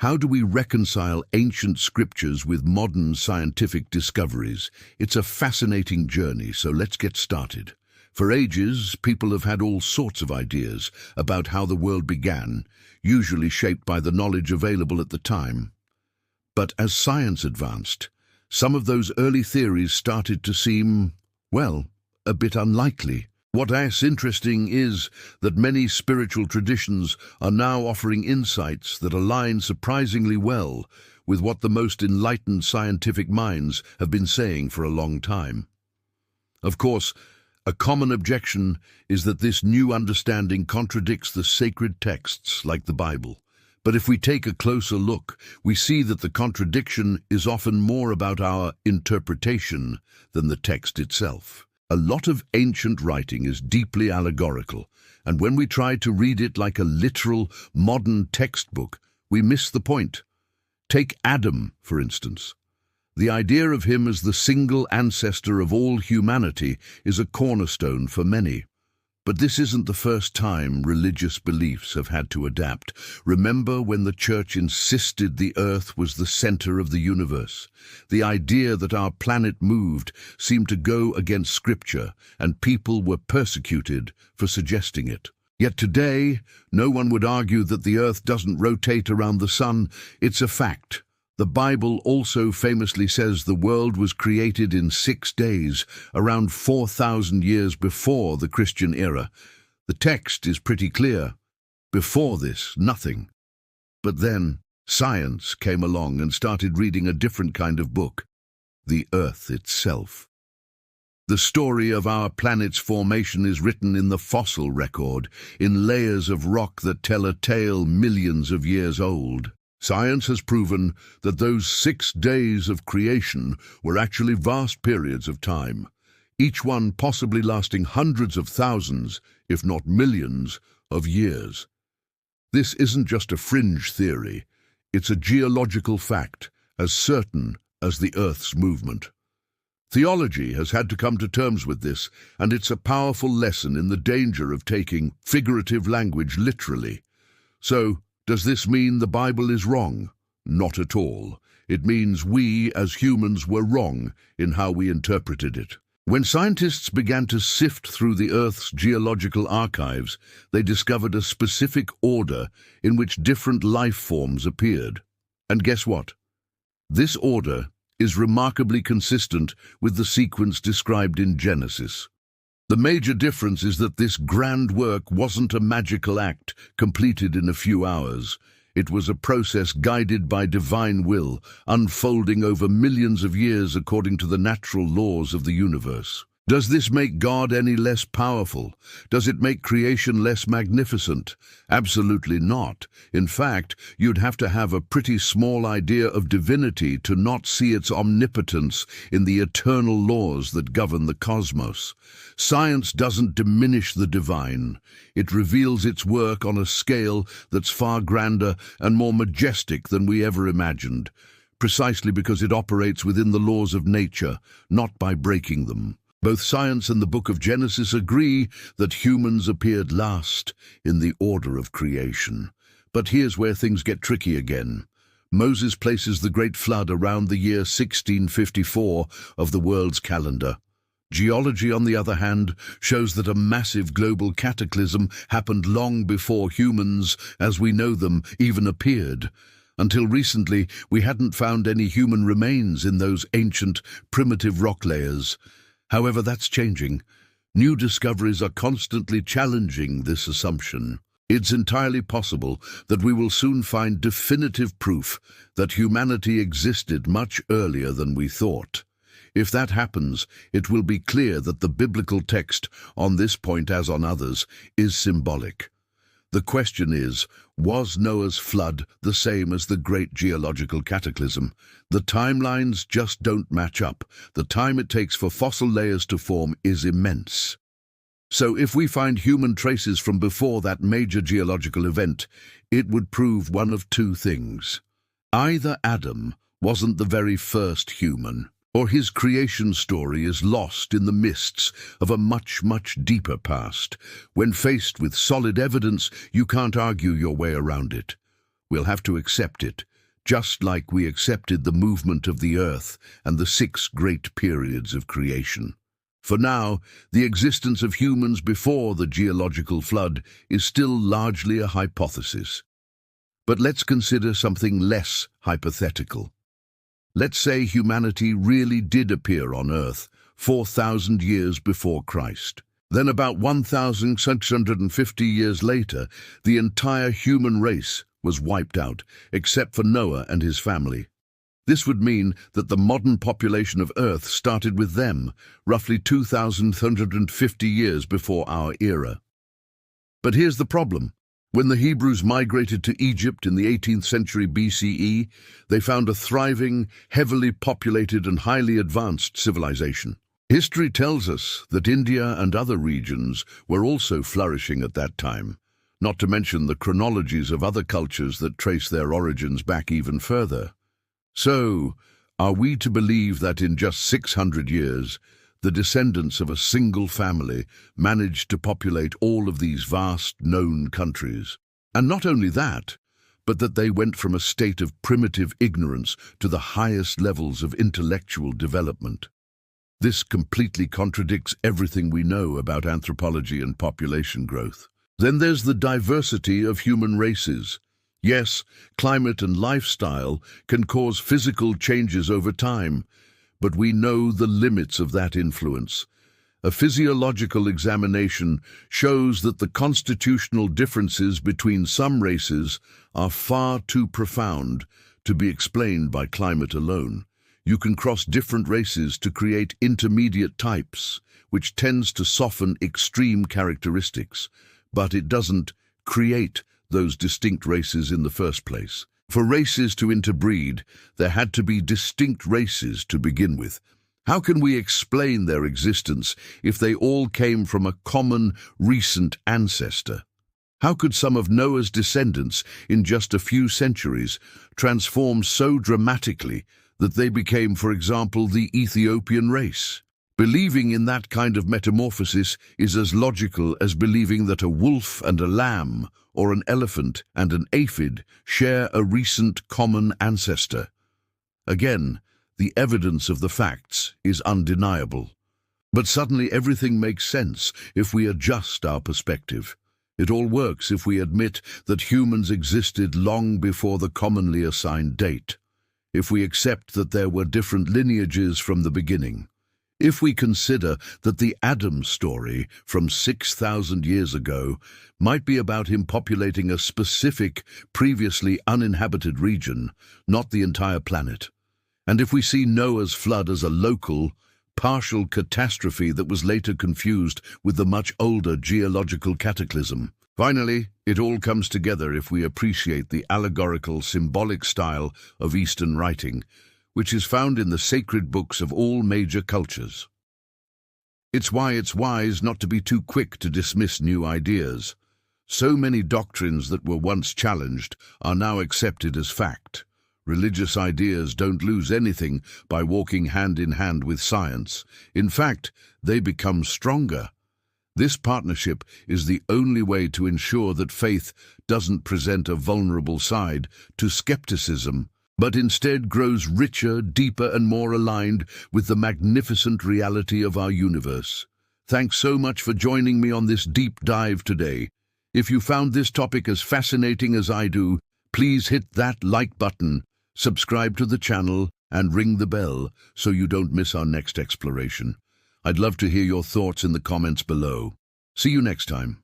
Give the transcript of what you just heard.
How do we reconcile ancient scriptures with modern scientific discoveries? It's a fascinating journey, so let's get started. For ages, people have had all sorts of ideas about how the world began, usually shaped by the knowledge available at the time. But as science advanced, some of those early theories started to seem, well, a bit unlikely. What's interesting is that many spiritual traditions are now offering insights that align surprisingly well with what the most enlightened scientific minds have been saying for a long time. Of course, a common objection is that this new understanding contradicts the sacred texts like the Bible. But if we take a closer look, we see that the contradiction is often more about our interpretation than the text itself. A lot of ancient writing is deeply allegorical, and when we try to read it like a literal, modern textbook, we miss the point. Take Adam, for instance. The idea of him as the single ancestor of all humanity is a cornerstone for many. But this isn't the first time religious beliefs have had to adapt. Remember when the Church insisted the Earth was the center of the universe? The idea that our planet moved seemed to go against Scripture, and people were persecuted for suggesting it. Yet today, no one would argue that the Earth doesn't rotate around the sun. It's a fact. The Bible also famously says the world was created in 6 days, around 4,000 years before the Christian era. The text is pretty clear. Before this, nothing. But then, science came along and started reading a different kind of book, the Earth itself. The story of our planet's formation is written in the fossil record, in layers of rock that tell a tale millions of years old. Science has proven that those 6 days of creation were actually vast periods of time, each one possibly lasting hundreds of thousands, if not millions, of years. This isn't just a fringe theory, it's a geological fact, as certain as the Earth's movement. Theology has had to come to terms with this, and it's a powerful lesson in the danger of taking figurative language literally. So, does this mean the Bible is wrong? Not at all. It means we, as humans, were wrong in how we interpreted it. When scientists began to sift through the Earth's geological archives, they discovered a specific order in which different life forms appeared. And guess what? This order is remarkably consistent with the sequence described in Genesis. The major difference is that this grand work wasn't a magical act completed in a few hours. It was a process guided by divine will, unfolding over millions of years according to the natural laws of the universe. Does this make God any less powerful? Does it make creation less magnificent? Absolutely not. In fact, you'd have to have a pretty small idea of divinity to not see its omnipotence in the eternal laws that govern the cosmos. Science doesn't diminish the divine. It reveals its work on a scale that's far grander and more majestic than we ever imagined, precisely because it operates within the laws of nature, not by breaking them. Both science and the book of Genesis agree that humans appeared last in the order of creation. But here's where things get tricky again. Moses places the Great Flood around the year 1654 of the world's calendar. Geology, on the other hand, shows that a massive global cataclysm happened long before humans, as we know them, even appeared. Until recently, we hadn't found any human remains in those ancient, primitive rock layers. However, that's changing. New discoveries are constantly challenging this assumption. It's entirely possible that we will soon find definitive proof that humanity existed much earlier than we thought. If that happens, it will be clear that the biblical text, on this point as on others, is symbolic. The question is, was Noah's flood the same as the great geological cataclysm? The timelines just don't match up. The time it takes for fossil layers to form is immense. So if we find human traces from before that major geological event, it would prove one of two things. Either Adam wasn't the very first human, or his creation story is lost in the mists of a much, much deeper past. When faced with solid evidence, you can't argue your way around it. We'll have to accept it, just like we accepted the movement of the earth and the 6 great periods of creation. For now, the existence of humans before the geological flood is still largely a hypothesis. But let's consider something less hypothetical. Let's say humanity really did appear on Earth 4,000 years before Christ. Then about 1,650 years later, the entire human race was wiped out, except for Noah and his family. This would mean that the modern population of Earth started with them, roughly 2,350 years before our era. But here's the problem. When the Hebrews migrated to Egypt in the 18th century BCE, they found a thriving, heavily populated and highly advanced civilization. History tells us that India and other regions were also flourishing at that time, not to mention the chronologies of other cultures that trace their origins back even further. So, are we to believe that in just 600 years, the descendants of a single family managed to populate all of these vast known countries? And not only that, but that they went from a state of primitive ignorance to the highest levels of intellectual development. This completely contradicts everything we know about anthropology and population growth. Then there's the diversity of human races. Yes, climate and lifestyle can cause physical changes over time, but we know the limits of that influence. A physiological examination shows that the constitutional differences between some races are far too profound to be explained by climate alone. You can cross different races to create intermediate types, which tends to soften extreme characteristics, but it doesn't create those distinct races in the first place. For races to interbreed, there had to be distinct races to begin with. How can we explain their existence if they all came from a common, recent ancestor? How could some of Noah's descendants, in just a few centuries, transform so dramatically that they became, for example, the Ethiopian race? Believing in that kind of metamorphosis is as logical as believing that a wolf and a lamb, or an elephant and an aphid, share a recent common ancestor. Again, the evidence of the facts is undeniable. But suddenly everything makes sense if we adjust our perspective. It all works if we admit that humans existed long before the commonly assigned date. If we accept that there were different lineages from the beginning. If we consider that the Adam story from 6,000 years ago might be about him populating a specific, previously uninhabited region, not the entire planet. And if we see Noah's flood as a local, partial catastrophe that was later confused with the much older geological cataclysm. Finally, it all comes together if we appreciate the allegorical, symbolic style of Eastern writing, which is found in the sacred books of all major cultures. It's why it's wise not to be too quick to dismiss new ideas. So many doctrines that were once challenged are now accepted as fact. Religious ideas don't lose anything by walking hand in hand with science. In fact, they become stronger. This partnership is the only way to ensure that faith doesn't present a vulnerable side to skepticism, but instead grows richer, deeper, and more aligned with the magnificent reality of our universe. Thanks so much for joining me on this deep dive today. If you found this topic as fascinating as I do, please hit that like button, subscribe to the channel, and ring the bell so you don't miss our next exploration. I'd love to hear your thoughts in the comments below. See you next time.